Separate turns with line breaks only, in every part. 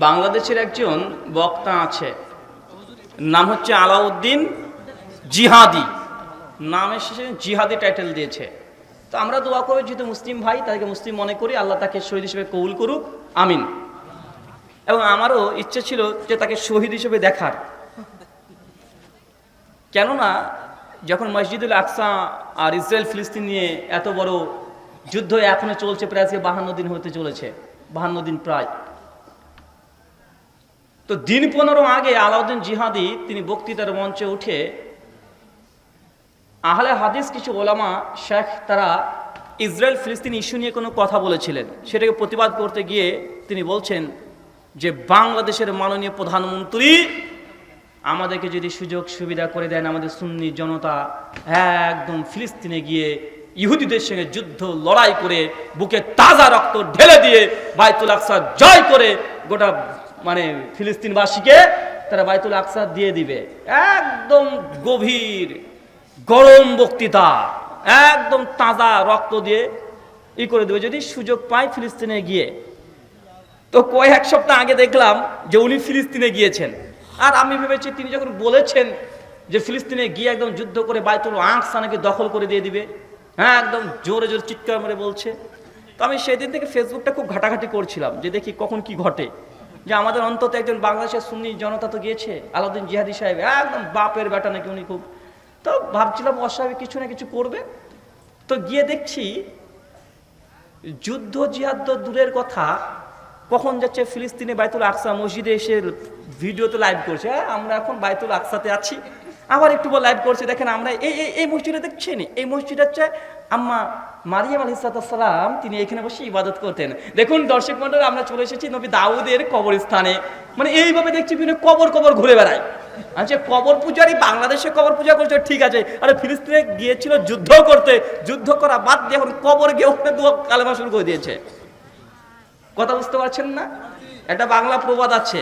বাংলাদেশের একজন বক্তা আছে, নাম হচ্ছে আলাউদ্দিন জিহাদি। নামের শেষে জিহাদি টাইটেল দিয়েছে। তো আমরা দোয়া করি, যেহেতু মুসলিম ভাই, তাকে মুসলিম মনে করি, আল্লাহ তাকে শহীদ হিসেবে কবুল করুক, আমিন। এবং আমারও ইচ্ছে ছিল যে তাকে শহীদ হিসেবে দেখার। কেননা যখন মসজিদুল আকসা আর ইসরায়েল ফিলিস্তিন নিয়ে এত বড় যুদ্ধ এখনো চলছে, প্রায় আজকে 52 দিন হতে চলেছে, 52 দিন প্রায়। তো দিন 15 আগে আলাউদ্দিন জিহাদি তিনি বক্তৃতার মঞ্চে উঠে আহলে হাদিস কিছু ওলামা শেখ তারা ইসরায়েল ফিলিস্তিন ইস্যু নিয়ে কোনো কথা বলেছিলেন, সেটাকে প্রতিবাদ করতে গিয়ে তিনি বলছেন যে বাংলাদেশের মাননীয় প্রধানমন্ত্রী আমাদেরকে যদি সুযোগ সুবিধা করে দেন, আমাদের সুন্নি জনতা একদম ফিলিস্তিনে গিয়ে ইহুদিদের সঙ্গে যুদ্ধ লড়াই করে বুকে তাজা রক্ত ঢেলে দিয়ে বাইতুল আকসা জয় করে গোটা ফিলিস্তিনবাসীকে তারা বাইতুল আকসা দিয়ে দিবে। একদম গভীর গরম বক্তৃতা, একদম তাজা রক্ত দিয়ে করে দেবে যদি সুযোগ পায় ফিলিস্তিনে গিয়ে। তো কয়েক সপ্তাহ আগে দেখলাম যে উনি ফিলিস্তিনে গিয়েছেন, আর আমি ভেবেছি তিনি যখন বলেছেন যে ফিলিস্তিনে গিয়ে একদম যুদ্ধ করে বাইতুল আকসা নাকি দখল করে দিয়ে দিবে, হ্যাঁ একদম জোরে জোরে চিৎকার মেরে বলছে। তো আমি সেদিন থেকে ফেসবুকটা খুব ঘাটাঘাটি করছিলাম যে দেখি কখন কি ঘটে, যে আমাদের অন্তত একজন বাংলাদেশের সুন্নি জনতা তো গিয়েছে, আলাউদ্দিন জিহাদি সাহেব একদম বাপের বেটা নাকি উনি খুব। তো ভাবছিলাম অস্বাভাবিক কিছু না কিছু করবে। তো গিয়ে দেখছি যুদ্ধ জিহাদ তো দূরের কথা, কখন যাচ্ছে ফিলিস্তিনে বাইতুল আকসা মসজিদে এসে ভিডিওতে লাইভ করছে, আমরা এখন বাইতুল আকসাতে আছি। আবার একটু লাইভ করছে, দেখেন আমরা এই মসজিদে দেখছেন, এই মসজিদ হচ্ছে আম্মা মারিয়াম আলাইহিস সালাম তিনি এখানে বসে ইবাদত করতেন। দেখুন দর্শক মণ্ডলী, আমরা চলে এসেছি নবী দাউদের কবরস্থানে। এইভাবে দেখছি বিভিন্ন কবর ঘুরে বেড়ায়। আচ্ছা, কবর পূজারই বাংলাদেশে কবর পূজা করছে, ঠিক আছে, আরে ফিলিস্তিনে গিয়েছিল যুদ্ধ করতে, যুদ্ধ করা বাদ দিয়ে এখন কবর গিয়ে ওখানে দোয়া কালেমা শুরু করে দিয়েছে। কথা বুঝতে পারছেন না? একটা বাংলা প্রবাদ আছে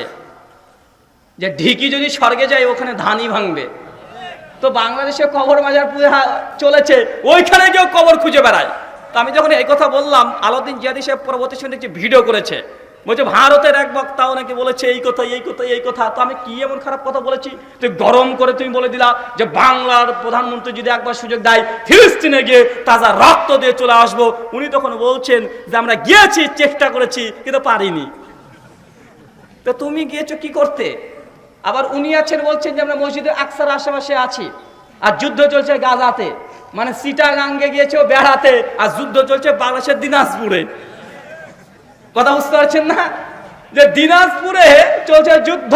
যে ঢিকি যদি স্বর্গে যায় ওখানে ধানই ভাঙবে। তো বাংলাদেশে কবর মাজার পূজা চলেছে, ওইখানে কেউ কবর খুঁজে বেড়ায়। তো আমি যখন এই কথা বললাম, আলাউদ্দিন জিহাদি সাহেব পরবর্তী সময় দেখছি ভিডিও করেছে, বলছে ভারতের এক বক্তাও নাকি বলেছে এই কথা। তো আমি কি এমন খারাপ কথা বলেছি তুই গরম করে তুমি বলে দিলা যে বাংলার প্রধানমন্ত্রী যদি একবার সুযোগ দেয় ফিলিস্তিনে গিয়ে তাজা রক্ত দিয়ে চলে আসবো। উনি তখন বলছেন যে আমরা গিয়েছি, চেষ্টা করেছি, কিন্তু পারিনি। তো তুমি গিয়েছো কি করতে? আবার উনি আছেন বলছেন যে আমরা মসজিদের আকসার আশেপাশে আছি, আর যুদ্ধ চলছে গাজাতে, চিটাগাঙ্গে গিয়েছে বেড়াতে, আর যুদ্ধ চলছে বাংলাদেশের দিনাজপুরে। কথা বুঝতে পারছেন না? যে দিনাজপুরে চলছে যুদ্ধ,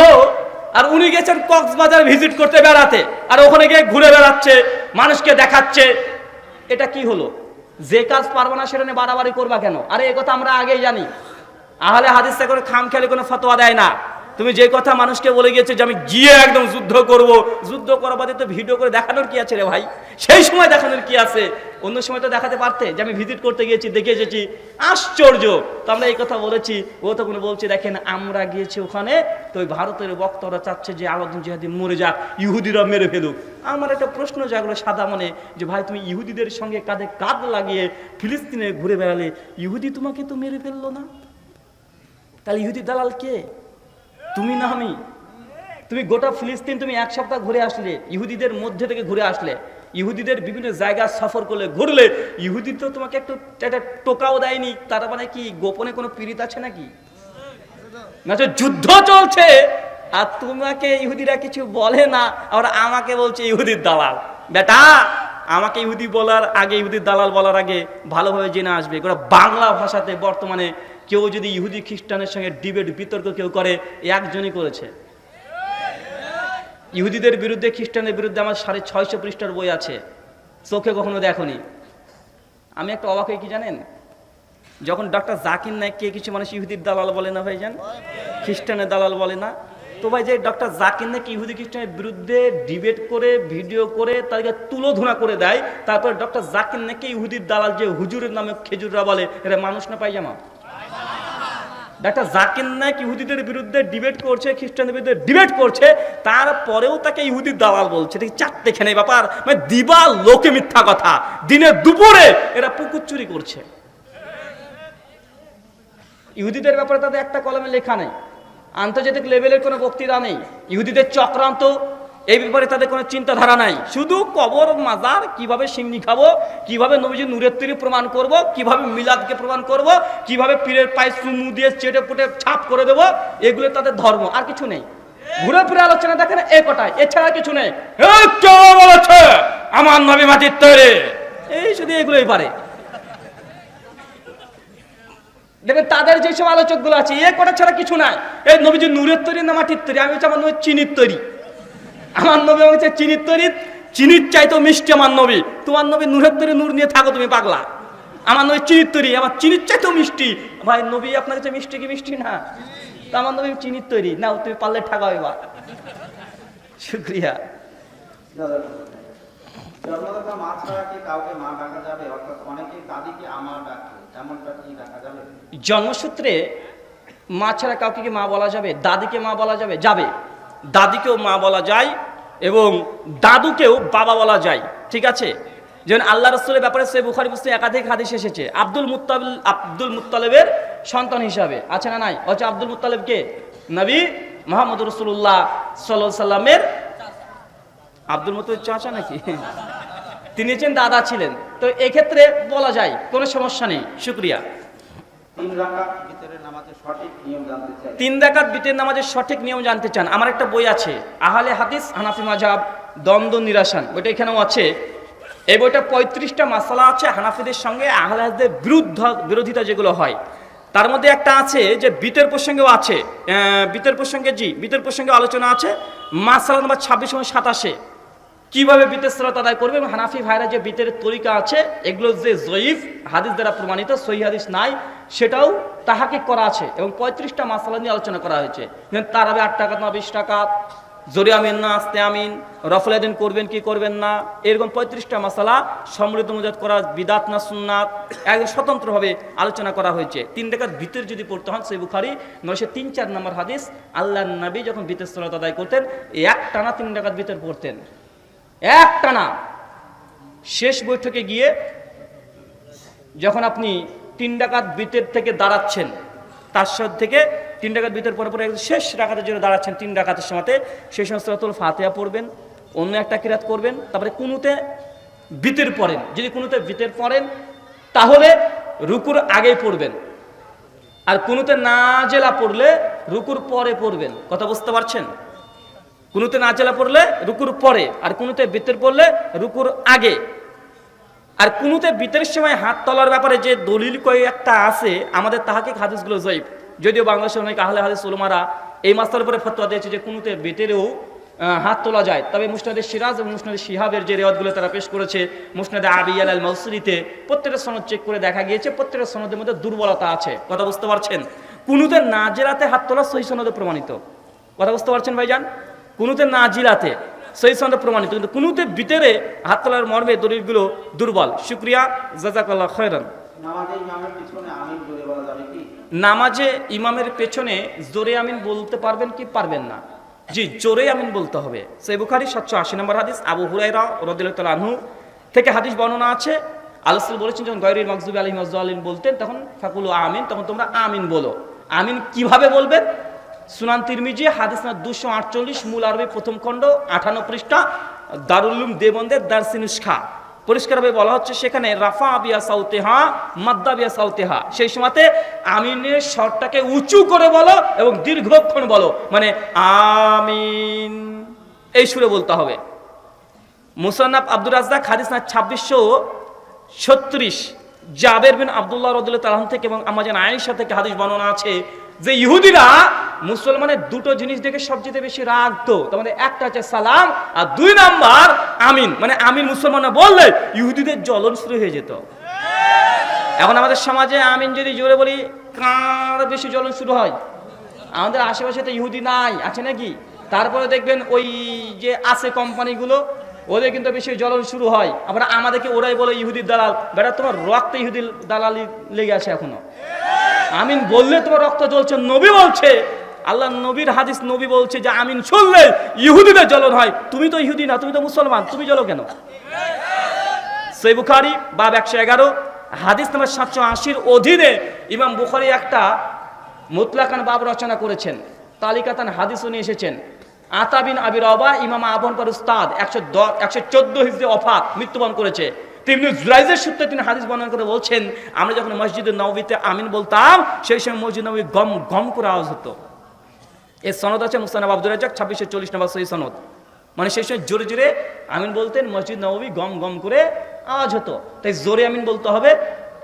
আর উনি গেছেন কক্সবাজার ভিজিট করতে বেড়াতে, আর ওখানে গিয়ে ঘুরে বেড়াচ্ছে, মানুষকে দেখাচ্ছে। এটা কি হলো? যে কাজ পারবো না সেটা নিয়ে বাড়াবাড়ি করবা কেন? আরে এই কথা আমরা আগেই জানি। আহলে হাদিস করে খামখেয়ালি কোনো ফতোয়া দেয় না। তুমি যে কথা মানুষকে বলে গিয়েছে যে আমি গিয়ে একদম যুদ্ধ করব, যুদ্ধ করার বাদে তো ভিডিও করে দেখানোর কি আছে রে ভাই? সেই সময় দেখানোর কি আছে? অন্য সময় তো দেখাতে পারতে যে আমি ভিজিট করতে গিয়েছি, দেখে এসেছি। আশ্চর্য। তো আমরা এই কথা বলেছি, ও তখন বলছে দেখেন আমরা গিয়েছি ওখানে, তো ওই ভারতের বক্তারা চাচ্ছে যে আলাউদ্দিন জিহাদি মরে যাক, ইহুদিরা মেরে ফেলুক। আমার একটা প্রশ্ন জাগলো সাদা মনে, যে ভাই তুমি ইহুদিদের সঙ্গে কাঁধে কাঁধ লাগিয়ে ফিলিস্তিনে ঘুরে বেড়ালে, ইহুদি তোমাকে তো মেরে ফেললো না? তাহলে ইহুদি দালাল কে? তুমি না আমি? তুমি গোটা ফিলিস্তিন তুমি এক সপ্তাহ ঘুরে আসলে, ইহুদিদের মধ্যে থেকে ঘুরে আসলে, ইহুদিদের বিভিন্ন জায়গা সফর করলে, ঘুরলে, ইহুদি তো তোমাকে একটা টোকাও দেয়নি। তার মানে কি গোপনে কোনো পীড়িত আছে নাকি? না, যুদ্ধ চলছে আর তোমাকে ইহুদিরা কিছু বলে না, আবার আমাকে বলছে ইহুদির দালাল। বেটা, আমাকে ইহুদি বলার আগে, ইহুদির দালাল বলার আগে ভালোভাবে জেনে আসবে। বাংলা ভাষাতে বর্তমানে কেউ যদি ইহুদি খ্রিস্টানের সঙ্গে ডিবেট বিতর্ক কেউ করে, একজনই করেছে। ইহুদিদের বিরুদ্ধে, খ্রিস্টানের বিরুদ্ধে আমার 650 পৃষ্ঠার বই আছে, চোখে কখনো দেখনি। আমি একটা অবাক হয়ে কি জানেন, যখন ডক্টর জাকির নায়েককে কিছু মানুষ ইহুদির দালাল বলে না ভাইজান, খ্রিস্টানের দালাল বলে না, তো ভাই যে ডক্টর জাকির নায়েক ইহুদি খ্রিস্টানের বিরুদ্ধে ডিবেট করে ভিডিও করে তাদেরকে তুলোধনা করে দেয়, তারপর ডক্টর জাকির নায়েককে ইহুদির দালাল যে হুজুরের নামে খেজুররা বলে, এটা মানুষ না পায়জামা? ডাক্তার জাকির নায়েক ইহুদিদের বিরুদ্ধে ডিবেট করছে, খ্রিস্টানদের বিরুদ্ধে ডিবেট করছে, তারপরেও তাকে ইহুদির দালাল বলছে। ঠিক চারটে খেনে ব্যাপার, দিবা লোকে মিথ্যা কথা, দিনে দুপুরে এরা পুকুর চুরি করছে। ইহুদিদের ব্যাপারে তাদের একটা কলমে লেখা নেই, আন্তর্জাতিক লেভেলের কোনো বক্তৃতা নেই, ইহুদিদের চক্রান্ত, এই ব্যাপারে তাদের কোনো চিন্তাধারা নাই। শুধু কবর মাজার, কিভাবে সিন্নি খাবো, কিভাবে নবীজির নূরের তৈরি প্রমাণ করব, কিভাবে মিলাদকে প্রমাণ করব, কিভাবে পীরের পায়ে চুমু দিয়ে চেটে পুটে ছাপ করে দেব, এগুলো তাদের ধর্ম, আর কিছু নেই। ঘুরে ফিরে আলোচনা দেখেন এ কটায়, এছাড়া কিছু নেই। কেউ বলেছে আমার নবী মাটির তৈরি, এই শুধু এগুলোই পারে। দেখবেন তাদের যেসব আলোচক গুলো আছে এ কটা ছাড়া কিছু নাই। এই নবীজি নূরের তৈরি না মাটির তৈরি? আমি হচ্ছে আমার নবী চিনির তৈরি, আমার নবী হচ্ছে চিনির তৈরি, চিনির চাইতো মিষ্টি আমার নবী। তোমার নবী নূরের তৈরি, নূর নিয়ে থাকো তুমি পাগলা। আমার নবী চিনির তৈরি, আমার চিনির চাইতো মিষ্টি। ভাই নবী আপনার কাছে মিষ্টি কি মিষ্টি না? তা আমার নবী চিনির তৈরি, নাও তুমি পারলে ঠাকাও এবার। শুক্রিয়া। জন্মসূত্রে মা ছাড়া কাউকে কি মা বলা যাবে? দাদিকে মা বলা যাবে? যাবে। দাদিকেও মা বলা যায় এবং দাদুকেও বাবা বলা যায়, ঠিক আছে? যেমন আল্লাহ রাসূলের ব্যাপারে সহিহ বুখারী মুসলিম একাধিক হাদিস এসেছে আব্দুল মুত্তালিবের সন্তান হিসাবে, আছে না নাই? হচ্ছে আব্দুল মুত্তালিব কে? নবী মুহাম্মদ রাসূলুল্লাহ সাল্লাল্লাহু আলাইহি সাল্লামের আব্দুল মুত্তালিব চাচা নাকি? তিনি ছিলেন দাদা ছিলেন, তো এক্ষেত্রে বলা যায়, কোনো সমস্যা নেই। শুকরিয়া।
3 রাকাত বিতরের নামাজের সঠিক নিয়ম জানতে চাই।
3 রাকাত বিতরের নামাজের সঠিক নিয়ম জানতে চান? আমার একটা বই আছে, আহলে হাদিস হানাফি মাযহাব দ্বন্দ্ব নিরাসন, ওইটা এখানেও আছে। এই বইটা 35টা মাসালা আছে হানাফিদের সঙ্গে আহলে হাদিসদের বিরোধিতা যেগুলো হয়, তার মধ্যে একটা আছে যে বিতের প্রসঙ্গেও আছে, বিতের প্রসঙ্গে আলোচনা আছে। মাসালা নাম্বার 26 এবং 27 কিভাবে বিতের সালাত আদায় করবে, এবং হানাফি ভাইরা যে বিতের তরিকা আছে এগুলো যে জয়ীফ হাদিস দ্বারা প্রমাণিত, সহিহ হাদিস নাই, সেটাও তাহাকিক করা আছে এবং 35টা মাসালা নিয়ে আলোচনা করা হয়েছে। তারাবে 8 টাকা না 20 টাকা, জোরে আমিন না আস্তে আমিন, রফল আদান করবেন কি করবেন না, এরকম 35টা মাসালা সমৃদ্ধ মুজাদ করা বিদাত না সুন্নাত, একদম স্বতন্ত্রভাবে আলোচনা করা হয়েছে। 3 রাকাত বিতর যদি পড়তে হন, সহিহ বুখারী 903 নম্বর হাদিস, আল্লাহর নবী যখন বিতের সালাত আদায় করতেন এক টানা 3 রাকাত বিতর পড়তেন, এক টানা। শেষ বৈঠকে গিয়ে যখন আপনি 3 রাকাত বিতের থেকে দাঁড়াচ্ছেন, তাশাহুদ থেকে 3 রাকাত বিতের পরে শেষ রাকাতের জন্য দাঁড়াচ্ছেন 3 রাকাতের সময়তে, সেই সময় সূরাতুল ফাতিহা পড়বেন, অন্য একটা কিরাত করবেন, তারপরে কুনুতে বিতের পড়েন। যদি কুনুতে বিতের পড়েন তাহলে রুকুর আগেই পড়বেন, আর কুনুতে নাজেলা পড়লে রুকুর পরে পড়বেন। কথা বুঝতে পারছেন? কুনুতে নাজেলা পড়লে রুকুর পরে, আর কুনুতে বিতের পড়লে রুকুর আগে। আর কুনুতে বিতের সময় হাত তোলার ব্যাপারে যে দলিল কয়েকটা আছে, আমাদের তাহাকিক হাদিসগুলো জয়ীফ, যদিও বাংলাদেশের অনেক আহলে হাদিস উলামারা এই মাসলার উপরে ফতোয়া দিয়েছে যে কুনুতে বিতেরেও হাত তোলা যায়। তবে মুসনাদে সিরাজ এবং মুসনাদে শিহাবের যে রিওয়ায়াতগুলো তারা পেশ করেছে, মুসনাদে আবি আল মাউসুলিতে প্রত্যেকটা সনদ চেক করে দেখা গিয়েছে প্রত্যেকটা সনদের মধ্যে দুর্বলতা আছে। কথা বুঝতে পারছেন? কুনুতে নাজেলাতে হাত তোলা সহিহ সনদে প্রমাণিত। কথা বুঝতে পারছেন ভাইজান? কুনুতে নাজিলাতে সহিহ সনদে প্রমাণিত, কিন্তু কুনুতে ভিতরে হাত তোলার মর্মে দলিলগুলো দুর্বল। শুকরিয়া, জাযাকাল্লাহ খায়রান। নামাজে ইমামের পেছনে জোরে আমিন বলতে পারবেন কি পারবেন না? জি, জোরে আমিন বলতে হবে। সহিহ বুখারী 780 নম্বর হাদিস, আবু হুরায়রা রাদিয়াল্লাহু তাআলা আনহু থেকে হাদিস বর্ণনা আছে, আল্লাহ রাসূল বলেছেন যখন গায়রিল মাগযুবি আলাইহিম ওয়াজ-যালিন বলতেন তখন ফাকুলু আমিন, তখন তোমরা আমিন বলো। আমিন কিভাবে বলবেন? সুনান তিরমিজি হাদিস নাম্বার 248, মূল আরবি প্রথম খণ্ড 58 পৃষ্ঠা, দারুল উলুম দেওবন্দের দারসি নুসখা, পরিষ্কারভাবে বলা হচ্ছে সেখানে রাফা বিয়া সাউতেহা মাদ্দা বিয়া সাউতেহা, সেই সময়তে আমিনের স্বরটাকে উঁচু করে বলো এবং দীর্ঘক্ষণ বলো, মানে আমিন এই সুরে বলতে হবে। মুসান্নাফ আব্দুর রাজ্জাক হাদিস নাম্বার 2636, জাবের বিন আব্দুল্লাহ রাদিয়াল্লাহু তাআলা আনহু থেকে এবং আম্মা জান আয়েশা থেকে হাদিস বর্ণনা আছে যে ইহুদিরা মুসলমানের দুটো জিনিস দেখে সবচেয়ে বেশি রাগতো। তোমাদের একটা হচ্ছে সালাম, আর 2 নাম্বার আমিন। মানে আমিন মুসলমানরা বললে ইহুদিদের জ্বলন শুরু হয়ে যেত। এখন আমাদের সমাজে আমিন যদি জোরে বলি কার বেশি জ্বলন শুরু হয়? আমাদের আশেপাশে তো ইহুদি নাই, আছে নাকি? তারপরে দেখবেন ওই যে আছে কোম্পানিগুলো, ওদের কিন্তু বেশি জ্বলন শুরু হয়। আবার আমাদেরকে ওরাই বলে ইহুদির দালাল। বেটা তোমার রক্তে ইহুদির দালালি লেগে আছে এখনো। আমিন বললে তোমার রক্ত জ্বলছে। নবী বলছে, আল্লাহ নবীর হাদিস, নবী বলছে যে আমিন শুনলে ইহুদিদের জ্বলন হয়। তুমি তো ইহুদি না, তুমি তো মুসলমান, তুমি জ্বলো কেন? সহিহ বুখারী বাব 111 হাদিস নাম্বার 780 অধীনে ইমাম বুখারী একটা মুতলাকান বাব রচনা করেছেন। তালিকাতান হাদিস উনি এসেছেন। আতা বিন আবি রবা ইমাম আবনকার উস্তাদ 114 হিজরি ওফাত, মৃত্যুবরণ করেছে। তিনি জুলাইজের সূত্রে তিনি হাদিস বর্ণনা করে বলছেন, আমরা যখন মসজিদে নববীতে আমিন বলতাম সেই সময় মসজিদ নববী গম গম করে আওয়াজ হতো। এর সনদ আছে মুস্তানাব আব্দুর রাজ্জাক 2640 নম্বর সহিহ সনদ। মানে সেই সময় জোরে জোরে আমিন বলতেন, মসজিদ নববী গম গম করে আওয়াজ হতো। তাই জোরে আমিন বলতে হবে,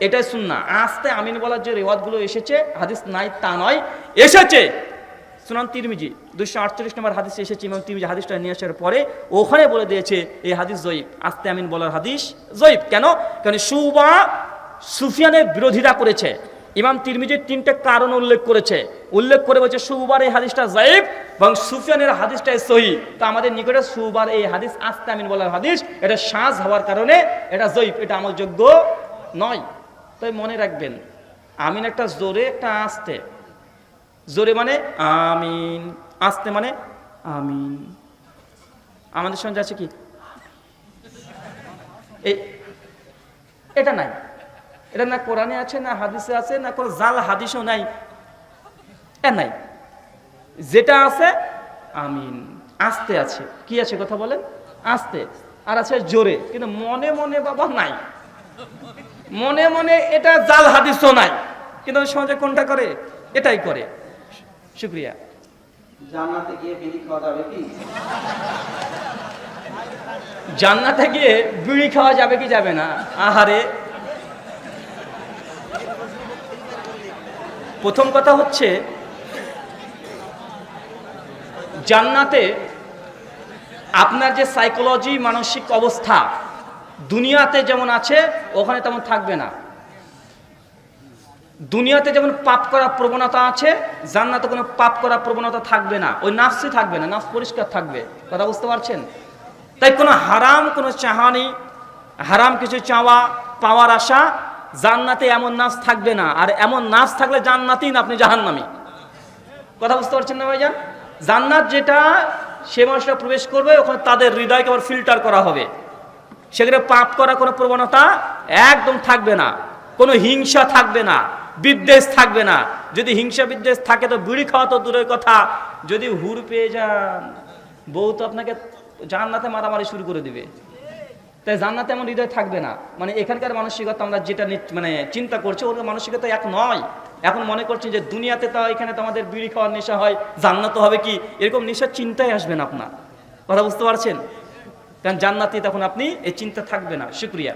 এটাই সুন্নাহ। আস্তে আমিন বলার যে রিওয়ায়াতগুলো এসেছে, হাদিস নাই তা নয়, এসেছে। সুনান তিরমিজি 248 নম্বর হাদিস এসেছে। ইমাম তিরমিজি হাদিসটা নিয়ে আসার পরে ওখানে বলে দিয়েছে এই হাদিস জয়ীফ, আস্তে আমিন বলার হাদিস জয়ীফ। কেন? কারণ শুবা সুফিয়ানের বিরোধিতা করেছে। ইমাম তিরমিজির 3টে কারণ উল্লেখ করে বলছে শুবার এই হাদিসটা জয়ীফ এবং সুফিয়ানের হাদিসটা সহিহ। তো আমাদের নিকটে শুবার এই হাদিস আস্তে আমিন বলার হাদিস, এটা শায হওয়ার কারণে এটা জয়ীফ, এটা আমলযোগ্য নয়। তাই মনে রাখবেন, আমিন একটা জোরে, একটা আস্তে। জোরে মানে আমিন, আস্তে মানে আমিন। আমাদের সঙ্গে আছে কি এটা নাই, এটা না কোরআনে আছে, না হাদিসে আছে, না কোনো জাল হাদিসও নাই, নাই। যেটা আছে আমিন, আস্তে আছে। কি আছে কথা বলেন? আস্তে। আর আছে জোরে, কিন্তু মনে মনে বাবা নাই, মনে মনে এটা জাল হাদিসও নাই, কিন্তু সমাজে কোনটা করে? এটাই করে। শুকরিয়া।
জান্নাতে গিয়ে বিড়ি খাওয়া যাবে কি?
জান্নাতে গিয়ে বিড়ি খাওয়া যাবে কি যাবে না? আহারে, প্রথম কথা হচ্ছে জান্নাতে আপনার যে সাইকোলজি, মানসিক অবস্থা দুনিয়াতে যেমন আছে ওখানে তেমন থাকবে না। দুনিয়াতে যেমন পাপ করার প্রবণতা আছে, জান্নাতে কোনো পাপ করার প্রবণতা থাকবে না। ওই নাফসই থাকবে না, নাফস পরিষ্কার থাকবে। কথা বুঝতে পারছেন? তাই কোনো হারাম, কোনো চাহানি, হারাম কিছু চাওয়া পাওয়ার আশা জান্নাতে এমন নাফস থাকবে না। আর এমন নাফস থাকলে জান্নাতেই না, আপনি জাহান্নামী। কথা বুঝতে পারছেন না ভাইজান? জান্নাত যেটা, সে মানুষরা প্রবেশ করবে, ওখানে তাদের হৃদয়কে আবার ফিল্টার করা হবে। সেখানে পাপ করা কোনো প্রবণতা একদম থাকবে না, কোনো হিংসা থাকবে না, বিদ্বেষ থাকবে না। যদি হিংসা বিদ্বেষ থাকে তো বিড়ি খাওয়া তো দূরের কথা, যদি হুর পেয়ে যান বউ তো আপনাকে জান্নাতে মারামারি শুরু করে দিবে। তাই জান্নাতে এমন হৃদয় থাকবে না। মানে এখানকার মানসিকতা আমরা যেটা মানে চিন্তা করছি, ওর মানসিকতা এক নয়। এখন মনে করছেন যে দুনিয়াতে তো এখানে তো আমাদের বিড়ি খাওয়ার নেশা হয়, জান্নাত হবে কি, এরকম নেশার চিন্তায় আসবেন আপনার। কথা বুঝতে পারছেন? কারণ জান্নাতে তখন আপনি এই চিন্তা থাকবে না। শুকরিয়া।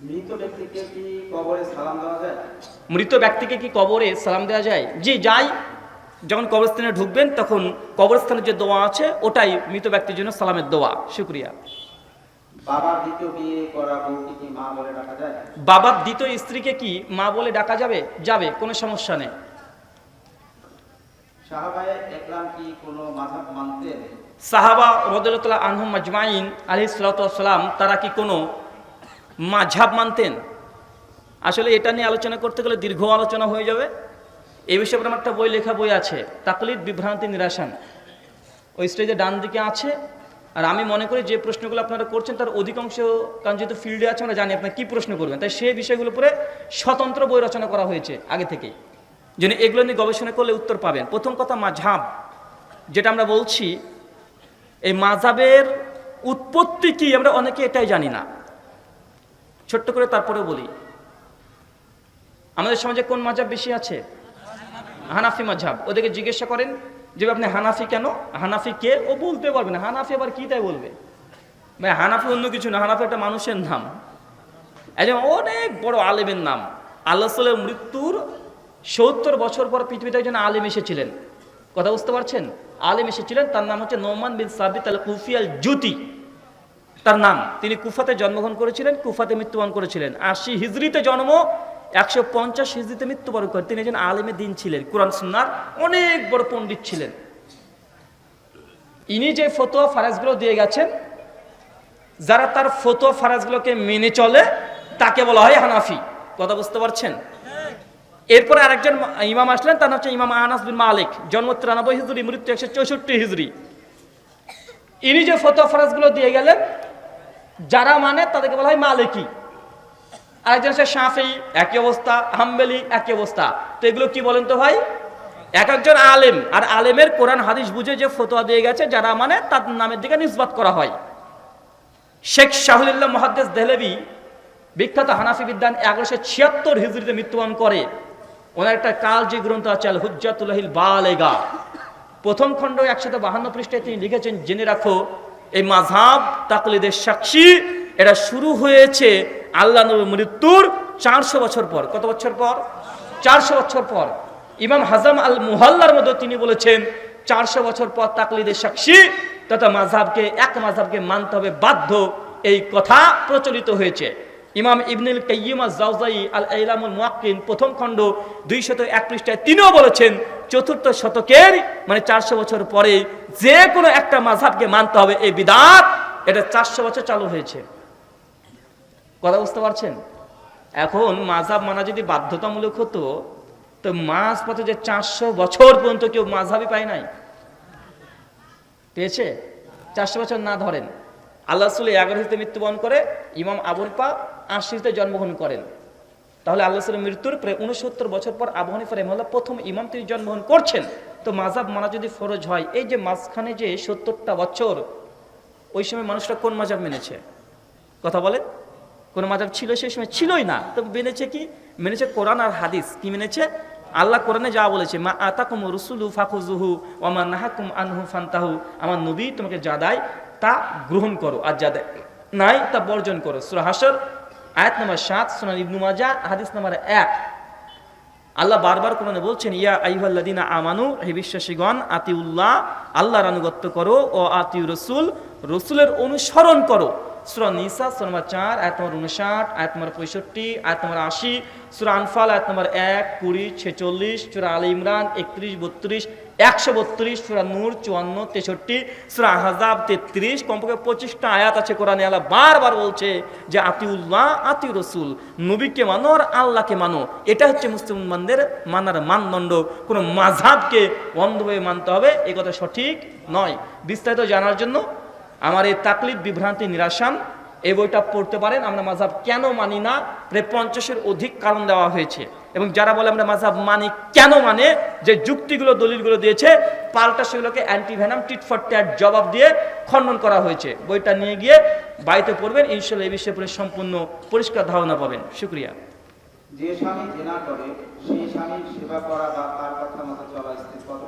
মৃত ব্যক্তিকে কি কবরে সালাম দেওয়া যায়?
মৃত ব্যক্তিকে কি কবরে সালাম দেওয়া যায়? জি, যাই। যখন কবরস্থানে ঢুকবেন তখন কবরস্থানের যে দোয়া আছে ওটাই মৃত ব্যক্তির জন্য সালামের দোয়া। শুকরিয়া।
বাবার দ্বিতীয় বিয়ে করা বউকে কি মা বলে ডাকা যায়?
বাবার দ্বিতীয় স্ত্রীকে কি মা বলে ডাকা যাবে? যাবে, কোনো সমস্যা নেই।
সাহাবায়ে একরাম কি কোনো মাযহাব মানতেন?
সাহাবা রাদিয়াল্লাহু আনহুম আজমাইন আলাইহিস সালাতু ওয়াস সালাম, তারা কি কোনো মাযহাব মানতেন? আসলে এটা নিয়ে আলোচনা করতে গেলে দীর্ঘ আলোচনা হয়ে যাবে। এই বিষয়ে আমার একটা বই, লেখা বই আছে, তাকলিদ বিভ্রান্তি নিরাসন। ওই স্টেজে ডান দিকে আছে। আর আমি মনে করি যে প্রশ্নগুলো আপনারা করছেন তার অধিকাংশ, কারণ যেহেতু ফিল্ডে আছে আমরা জানি আপনারা কী প্রশ্ন করবেন, তাই সেই বিষয়গুলোর উপরে স্বতন্ত্র বই রচনা করা হয়েছে আগে থেকেই, যেন এগুলো নিয়ে গবেষণা করলে উত্তর পাবেন। প্রথম কথা, মাযহাব যেটা আমরা বলছি, এই মাযহাবের উৎপত্তি কি আমরা অনেকে এটাই জানি না। ছোট্ট করে তারপরে বলি, আমাদের সমাজে কোন মাযহাব বেশি আছে? হানাফি মাযহাব। ওদেরকে জিজ্ঞাসা করেন যে আপনি হানাফি কেন, হানাফি কে, ও বলতে পারবে না। হানাফি আবার কি তাই বলবে? ভাই হানাফি অন্য কিছু না, হানাফি একটা মানুষের নাম, একজন অনেক বড় আলেমের নাম। আল্লাহ রাসূলের মৃত্যুর 70 বছর পর পৃথিবীতে একজন আলেম এসেছিলেন। কথা বুঝতে পারছেন? আলেম এসেছিলেন, তার নাম হচ্ছে নোমান বিন সাবিত আল কুফি আল জুতি তার নাম। তিনি কুফাতে জন্মগ্রহণ করেছিলেন, কুফাতে মৃত্যুবরণ করেছিলেন। 80 হিজরিতে জন্ম, 150 হিজরিতে মৃত্যুবরণ করেন। তিনি একজন আলেমে দ্বীন ছিলেন, কোরআন সুন্নাহর অনেক বড় পণ্ডিত ছিলেন। ইনি যে ফতোয়া ফারাজগুলো দিয়ে গেছেন, যারা তার ফতোয়া ফারাজগুলোকে মেনে চলে তাকে বলা হয় হানাফি। কথা বুঝতে পারছেন? এরপরে আরেকজন ইমাম আসলেন, তার নাম হচ্ছে ইমাম আনাস বিন মালিক, জন্ম 93 হিজরি, মৃত্যু 164 হিজরি। ইনি যে ফতোয়া ফারাজগুলো দিয়ে গেলেন, যারা মানে তাদেরকে বলা হয় মালিকি। আরেকজন হচ্ছে শাফি, একই অবস্থা, হাম্বলি একই অবস্থা। তো এগুলো কি বলেন তো ভাই? এক একজন আলেম, আর আলেমের কোরআন হাদিস বুঝে যে ফতোয়া দিয়ে গেছে যারা মানে তার নামের দিকে নিসবত করা হয়। শেখ শাহুলিল্লাহ মুহাদ্দিস দেহলভী বিখ্যাত হানাফি বিদ্বান 1176 হিজরিতে মৃত্যুবরণ করে। ওনার একটা কালজি গ্রন্থ আছে আল হুজ্জাতুল্লাহিল বালেগা, প্রথম খণ্ড 152 পৃষ্ঠায় তিনি লিখেছেন, জেনে রাখো এই মাযহাব তাকলিদের সাক্ষী এটা শুরু হয়েছে আল্লাহ নবীর মৃত্যুর 400 বছর পর। কত বছর পর? 400 বছর পর। ইমাম হাজাম আল মুহাল্লার মধ্যে তিনি বলেছেন 400 বছর পর তাকলিদের সাক্ষী তথা মাযহাবকে, এক মাযহাবকে মানতে হবে বাধ্য, এই কথা প্রচলিত হয়েছে। ইমাম ইবনুল কাইয়্যিম আজ-জাওজাই আল ইলামুল মুওয়াক্কিন প্রথম খণ্ড 201 পৃষ্ঠায় তিনিও বলেছেন চতুর্থ শতকের মানে 400 বছর পরে যে কোনো একটা মাযহাবকে মানতে হবে, এই বিদআত এটা 400 বছর চালু হয়েছে। কথা বুঝতে পারছেন? এখন মাযহাব মানা যদি বাধ্যতামূলক হতো তো মাঝপথে যে 400 বছর পর্যন্ত কেউ মাযহাবই পায় নাই, পেয়েছে? 400 বছর না ধরেন, আল্লাহ রাসূল 11 হিজরিতে মৃত্যুবরণ করে, ইমাম আবুল পা 80 হিজরিতে জন্মগ্রহণ করেন। তাহলে আল্লাহ রাসূলের মৃত্যুর প্রায় 69 বছর পর আবু হানিফা রাহিমাহুল্লাহ প্রথম ইমাম তিনি জন্মগ্রহণ করছেন। তো মাযহাব মানা যদি ফরজ হয়, এই যে মাঝখানে যে 70টা বছর, ওই সময় মানুষরা কোন মাযহাব মেনেছে? কথা বলে, কোন মাযহাব ছিল সেই সময়? ছিলই না। তো মেনেছে কি? মেনেছে কোরআন আর হাদিস। কি মেনেছে? আল্লাহ কোরআনে যা বলেছে, মা আতাকুম রুসুলু ফাখুযুহু ওয়া মা নাহাকুম আনহু ফান্তাহু, আমার নবী তোমাকে যা দেয় তা গ্রহণ করো, আর যা দেয় নাই তা বর্জন করো। সূরা হাশর আয়াত নম্বর 7, সুনান ইবনু মাজাহ হাদিস নম্বর 1। আল্লাহ বারবার কোরআনে বলছেন, ইয়া আইয়ুহাল্লাযীনা আমানু, হে বিশ্বাসীগণ, আতিউল্লাহ, আল্লাহর আনুগত্য করো, ও আতিউ রাসূল, রাসূলের অনুসরণ করো। সূরা নিসা সূরা নম্বর 4 আয়াত নম্বর 59, আয়াত নম্বর 65, আয়াত নম্বর 80, সূরা আনফাল আয়াত নম্বর 1, 20, 46, সূরা আলে ইমরান 31, 32, 132, সূরা নূর 54, 63, সূরা আহজাব 33, কমপক্ষে 25টা আয়াত আছে কোরআনে। আল্লাহ বারবার বলছে যে আতিউল্লাহ, আতিউ রাসূল, নবীকে মানো আর আল্লাহকে মানো। এটা হচ্ছে মুসলমানদের মানার মানদণ্ড। কোনো মাযহাবকে অন্ধভাবে মানতে হবে এই কথা সঠিক নয়। বিস্তারিত জানার জন্য আমার এই তাকলিদ বিভ্রান্তি নিরাসান এই বইটা পড়তে পারেন। আমরা মাযহাব কেন মানি না প্রায় 50-এর অধিক কারণ দেওয়া হয়েছে, এবং যারা বলে আমরা মাযহাব মানি কেন মানে যে যুক্তিগুলো দলিলগুলো দিয়েছে পাল্টা সেগুলোকে অ্যান্টিভেনাম টিট ফর ট্যাট জবাব দিয়ে খণ্ডন করা হয়েছে। বইটা নিয়ে গিয়ে বাড়িতে পড়বেন, ইনশাআল্লাহ এই বিষয়ে পড়ে সম্পূর্ণ পরিষ্কার ধারণা পাবেন। শুকরিয়া।
যে স্বামী জেনা করে সেই স্বামীর সেবা করা বা তার কথা মতো চলা স্ত্রীর কত